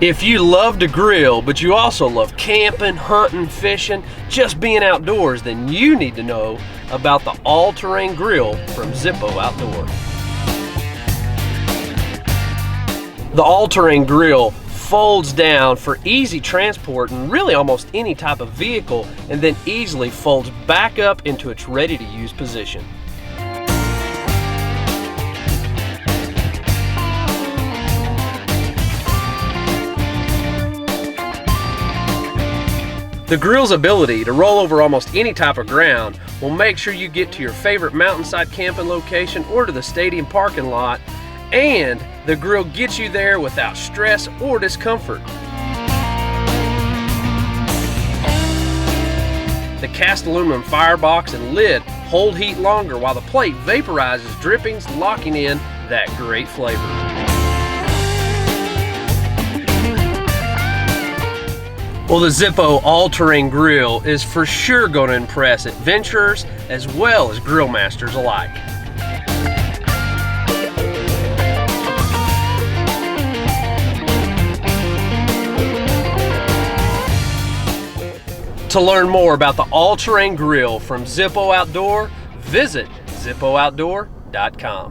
If you love to grill, but you also love camping, hunting, fishing, just being outdoors, then you need to know about the all-terrain grill from Zippo Outdoor. The all-terrain grill folds down for easy transport in really almost any type of vehicle, and then easily folds back up into its ready-to-use position. The grill's ability to roll over almost any type of ground will make sure you get to your favorite mountainside camping location or to the stadium parking lot, and the grill gets you there without stress or discomfort. The cast aluminum firebox and lid hold heat longer while the plate vaporizes drippings, locking in that great flavor. Well, the Zippo all-terrain grill is for sure going to impress adventurers as well as grill masters alike. To learn more about the all-terrain grill from Zippo Outdoor, visit ZippoOutdoor.com.